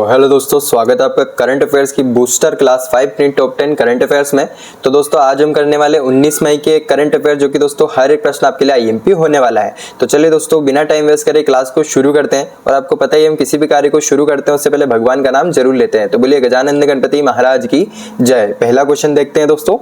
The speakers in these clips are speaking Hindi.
हेलो दोस्तों, स्वागत है आपका करंट अफेयर्स की booster class 5 minute top 10 current affairs में। तो दोस्तों आज हम करने वाले 19 मई के करंट अफेयर, जो कि दोस्तों हर एक प्रश्न आपके लिए आईएमपी होने वाला है। तो चलिए दोस्तों बिना टाइम वेस्ट करे क्लास को शुरू करते हैं। और आपको पता ही हम किसी भी कार्य को शुरू करते हैं उससे पहले भगवान का नाम जरूर लेते हैं। तो बोलिए गजानंद गणपति महाराज की जय। पहला क्वेश्चन देखते हैं दोस्तों।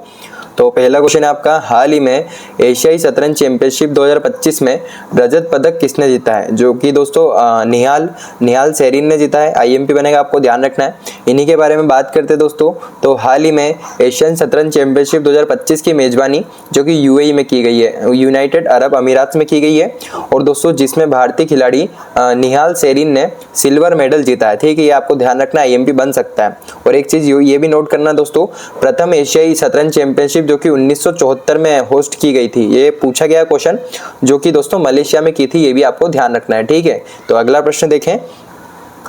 तो पहला क्वेश्चन है आपका, हाल ही में एशियाई शतरंज चैंपियनशिप 2025 में रजत पदक किसने जीता है? जो कि दोस्तों निहाल सेरीन ने जीता है। आईएमपी बनेगा, आपको ध्यान रखना है। इन्हीं के बारे में बात करते हैं दोस्तों। तो हाल ही में एशियन शतरंज चैंपियनशिप 2025 की मेजबानी जो कि यूएई में की गई है, यूनाइटेड अरब अमीरात में की गई है। और दोस्तों जिसमें भारतीय खिलाड़ी निहाल सेरीन ने सिल्वर मेडल जीता है। ठीक है, ये आपको ध्यान रखना, आईएमपी बन सकता है। और एक चीज ये भी नोट करना दोस्तों, प्रथम एशियाई शतरंज चैंपियनशिप जो कि 1974 में होस्ट की गई थी, ये पूछा गया क्वेश्चन, जो कि दोस्तों मलेशिया में की थी। ये भी आपको ध्यान रखना है। ठीक है, तो अगला प्रश्न देखें।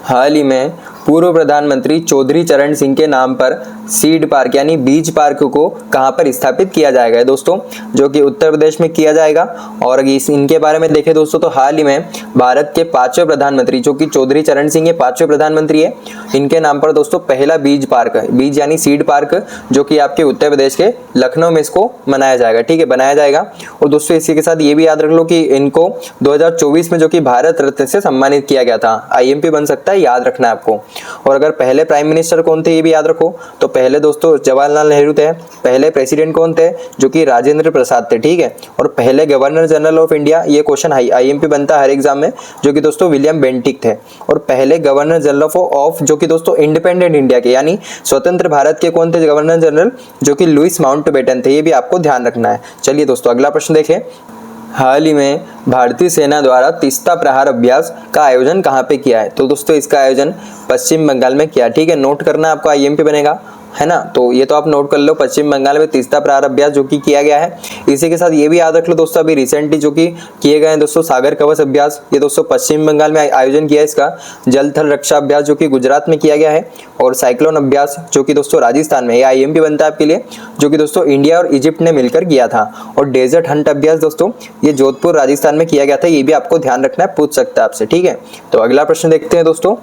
हाल ही में पूर्व प्रधानमंत्री चौधरी चरण सिंह के नाम पर सीड पार्क यानी बीज पार्क को कहां पर स्थापित किया जाएगा दोस्तों? जो कि उत्तर प्रदेश में किया जाएगा। और इनके बारे में देखें दोस्तों, तो हाल ही में भारत के 5वें प्रधानमंत्री जो कि चौधरी चरण सिंह ये 5वें प्रधानमंत्री है, इनके नाम पर दोस्तों पहला बीज पार्क, बीज यानी सीड पार्क, जो कि आपके उत्तर प्रदेश के लखनऊ में इसको मनाया जाएगा। ठीक है, बनाया जाएगा। और दोस्तों इसी के साथ ये भी याद रख लो कि इनको 2024 में जो कि भारत रत्न से सम्मानित किया गया था। आईएमपी बन सकता है, याद रखना है आपको। और अगर पहले प्राइम मिनिस्टर कौन थे ये भी याद रखो। तो पहले दोस्तों जवाहरलाल नेहरू थे। पहले प्रेसिडेंट कौन थे? जो कि राजेंद्र प्रसाद थे। ठीक है, और पहले गवर्नर जनरल ऑफ इंडिया, ये क्वेश्चन आईएमपी बनता है हर एग्जाम में, जो कि दोस्तों विलियम बेंटिक थे। और पहले गवर्नर जनरल ऑफ जो कि दोस्तों इंडिपेंडेंट इंडिया के यानी स्वतंत्र भारत के कौन थे गवर्नर जनरल? जो कि लुइस माउंटबेटन थे। ये भी आपको ध्यान रखना है। चलिए दोस्तों अगला प्रश्न देखें। हाल ही में भारतीय सेना द्वारा तीस्ता प्रहार अभ्यास का आयोजन कहाँ पे किया है? तो दोस्तों इसका आयोजन पश्चिम बंगाल में किया। ठीक है, नोट करना आपको, आईएमपी बनेगा, है ना। तो ये तो आप नोट कर लो, पश्चिम बंगाल में तीस्ता प्रहार अभ्यास जो कि किया गया है। इसी के साथ ये भी याद रख लो दोस्तों, अभी रिसेंटली जो कि किए गए हैं दोस्तों सागर कवच अभ्यास, ये दोस्तों पश्चिम बंगाल में आयोजन किया है इसका। जल थल रक्षा अभ्यास जो कि गुजरात में किया गया है। और साइक्लोन अभ्यास जो कि दोस्तों राजस्थान में, ये आईएमपी बनता है आपके लिए, जो कि दोस्तों इंडिया और इजिप्ट ने मिलकर किया था। और डेजर्ट हंट अभ्यास दोस्तों ये जोधपुर राजस्थान में किया गया था। ये भी आपको ध्यान रखना है, पूछ सकता है आपसे। ठीक है, तो अगला प्रश्न देखते हैं दोस्तों।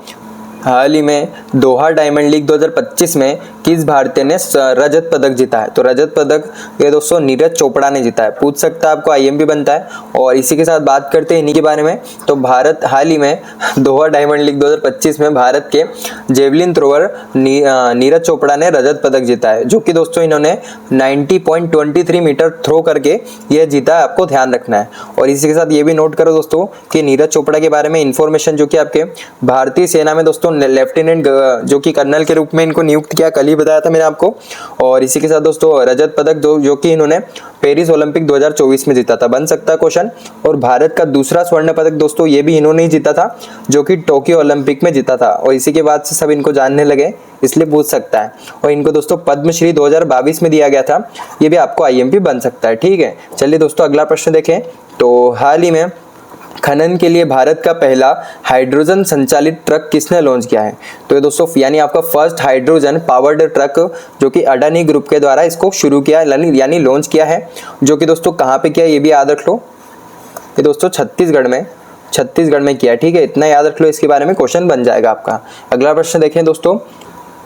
हाल ही में दोहा डायमंड लीग 2025 में किस भारतीय ने रजत पदक जीता है? तो रजत पदक ये दोस्तों नीरज चोपड़ा ने जीता है। पूछ सकता है, आपको आईएमपी बनता है। और इसी के साथ बात करते हैं इन्हीं के बारे में। तो भारत हाल ही में दोहा डायमंड लीग 2025 में भारत के जेवलिन थ्रोअर नीरज चोपड़ा ने रजत पदक जीता है, जो कि दोस्तों इन्होंने 90.23 मीटर थ्रो करके यह जीता है। आपको ध्यान रखना है। और इसी के साथ ये भी नोट करो दोस्तों कि नीरज चोपड़ा के बारे में इंफॉर्मेशन, जो कि आपके भारतीय सेना में दोस्तों लेफ्टिनेंट जो कि कर्नल के रूप में इनको नियुक्त किया, कल ही बताया था मैंने आपको। और इसी के साथ दोस्तों रजत पदक जो कि इन्होंने पेरिस ओलंपिक 2024 में जीता था, बन सकता है क्वेश्चन। और भारत का दूसरा स्वर्ण पदक दोस्तों ये भी इन्होंने ही जीता था, जो कि टोक्यो ओलंपिक में जीता था। और इसी के बाद से सब इनको जानने लगे, इसलिए पूछ सकता है। और इनको दोस्तों पद्मश्री 2022 में दिया गया था। ये भी आपको आईएमपी बन सकता है। ठीक है, चलिए दोस्तों अगला प्रश्न देखें। तो हाल ही में खनन के लिए भारत का पहला हाइड्रोजन संचालित ट्रक किसने लॉन्च किया है? तो ये दोस्तों यानी आपका फर्स्ट हाइड्रोजन पावर्ड ट्रक जो कि अडानी ग्रुप के द्वारा इसको शुरू किया यानी लॉन्च किया है, जो कि दोस्तों कहाँ पे किया ये भी याद रख लो। ये दोस्तों छत्तीसगढ़ में किया। ठीक है, इतना याद रख लो, इसके बारे में क्वेश्चन बन जाएगा आपका। अगला प्रश्न देखें दोस्तों।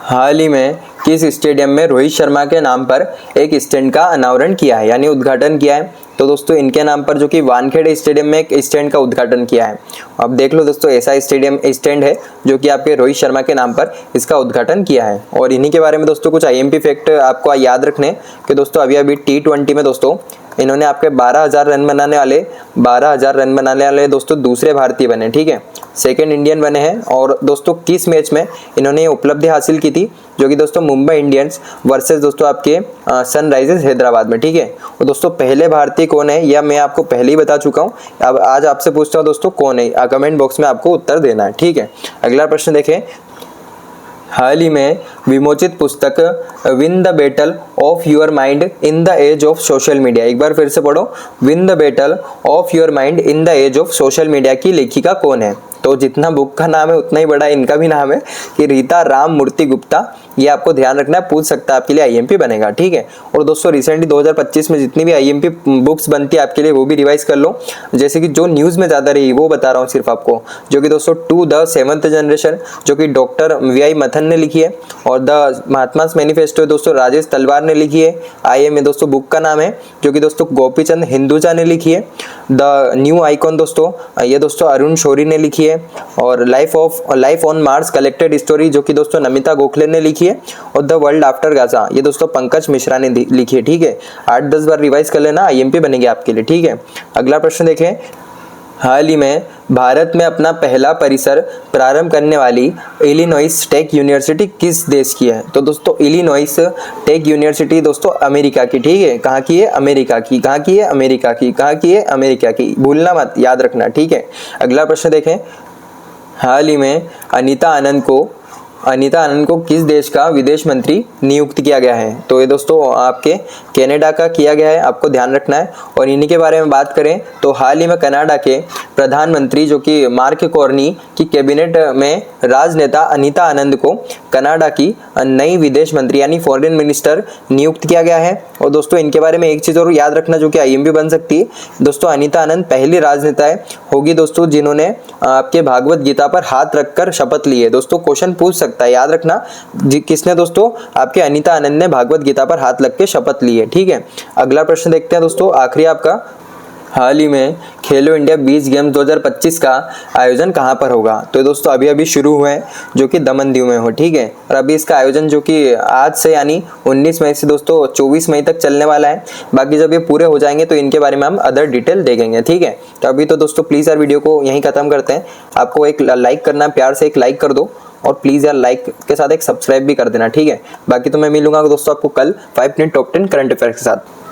हाल ही में किस स्टेडियम में रोहित शर्मा के नाम पर एक स्टैंड का अनावरण किया है यानी उद्घाटन किया है? तो दोस्तों इनके नाम पर जो कि वानखेड़े स्टेडियम में एक स्टैंड का उद्घाटन किया है। अब देख लो दोस्तों, ऐसा स्टैंड है जो कि आपके रोहित शर्मा के नाम पर इसका उद्घाटन किया है। और इन्हीं के बारे में दोस्तों कुछ आईएमपी फैक्ट आपको याद रखने कि दोस्तों अभी T20 में दोस्तों इन्होंने आपके 12,000 रन बनाने वाले दोस्तों दूसरे भारतीय बने। ठीक है, सेकंड इंडियन बने हैं। और दोस्तों किस मैच में इन्होंने ये उपलब्धि हासिल की थी? जो कि दोस्तों मुंबई इंडियंस वर्सेस दोस्तों आपके सनराइजर्स हैदराबाद में। ठीक है, और दोस्तों पहले भारतीय कौन है या मैं आपको पहले ही बता चुका हूँ, अब आज आपसे पूछता हूँ दोस्तों कौन है, कमेंट बॉक्स में आपको उत्तर देना है। ठीक है, अगला प्रश्न देखें। हाल ही में विमोचित पुस्तक win the battle of your mind in the age of social media, एक बार फिर से पढ़ो, win the battle of your mind in the age of social media की लेखिका कौन है? तो जितना बुक का नाम है उतना ही बड़ा इनका भी नाम है कि रीता राम मूर्ति गुप्ता, ये आपको ध्यान रखना है, पूछ सकता है, आपके लिए आईएमपी बनेगा, ठीक है। और दोस्तों रिसेंटली 2025 में जितनी भी आईएमपी बुक्स बनती है आपके लिए वो भी रिवाइज कर लो। जैसे कि जो न्यूज़ में ज़्यादा रही वो बता रहा हूँ सिर्फ आपको, जो कि दोस्तों टू द सेवंथ जनरेशन जो कि डॉक्टर वीआई मथन ने लिखी है, और द महात्मा मैनिफेस्टो दोस्तों राजेश तलवार ने लिखी है। आईएमए दोस्तों बुक का नाम है, जो कि दोस्तों गोपीचंद हिंदुजा ने लिखी है। द न्यू आइकॉन दोस्तों ये दोस्तों अरुण शोरी ने लिखी है। और life on Mars collected story जो कि दोस्तों नमिता गोखले ने लिखी है। और द वर्ल्ड आफ्टर गाजा ये दोस्तों पंकज मिश्रा ने लिखी है, ठीक है। 8-10 बार रिवाइज कर लेना, आईएमपी बनेगी आपके लिए, ठीक है। अगला प्रश्न देखें, हाल ही में भारत में अपना पहला परिसर प्रारंभ करने वाली इलिनॉइस टेक यूनिवर्सिटी किस देश की है? तो दोस्तों इलिनॉइस टेक यूनिवर्सिटी दोस्तों अमेरिका की, ठीक है। कहाँ की है? अमेरिका की। कहाँ की है? अमेरिका की। कहाँ की है? अमेरिका की। भूलना मत, याद रखना, ठीक है। अगला प्रश्न देखें, हाल ही में अनीता आनंद को किस देश का विदेश मंत्री नियुक्त किया गया है? तो ये दोस्तों आपके कनाडा का किया गया है, आपको ध्यान रखना है। और इन्हीं के बारे में बात करें तो हाल ही में कनाडा के प्रधानमंत्री जो कि मार्क कार्नी की कैबिनेट में राजनेता अनीता आनंद को कनाडा की नई विदेश मंत्री यानी फॉरेन मिनिस्टर नियुक्त किया गया है। और दोस्तों इनके बारे में एक चीज़ और याद रखना जो कि आईएमपी बन सकती है दोस्तों, अनीता आनंद पहली राजनेता होगी दोस्तों जिन्होंने आपके भागवत गीता पर हाथ रखकर शपथ ली है। दोस्तों क्वेश्चन पूछ सकता है, याद रखना किसने दोस्तों, आपके अनीता आनंद ने भागवत गीता पर हाथ रख के शपथ ली है, ठीक है। अगला प्रश्न देखते हैं दोस्तों, आखिरी आपका, हाल ही में खेलो इंडिया बीच गेम्स 2025 का आयोजन कहाँ पर होगा? तो दोस्तों अभी शुरू हुए हैं जो कि दमन दीव में हो, ठीक है। और अभी इसका आयोजन जो कि आज से यानी 19 मई से दोस्तों 24 मई तक चलने वाला है। बाकी जब ये पूरे हो जाएंगे तो इनके बारे में हम अदर डिटेल देखेंगे, ठीक है। तो अभी तो दोस्तों प्लीज़ यार वीडियो को यहीं ख़त्म करते हैं। आपको एक लाइक करना है, प्यार से एक लाइक कर दो, और प्लीज़ यार लाइक के साथ एक सब्सक्राइब भी कर देना, ठीक है। बाकी तो मैं मिलूंगा दोस्तों आपको कल 5 मिनट टॉप 10 करंट अफेयर के साथ।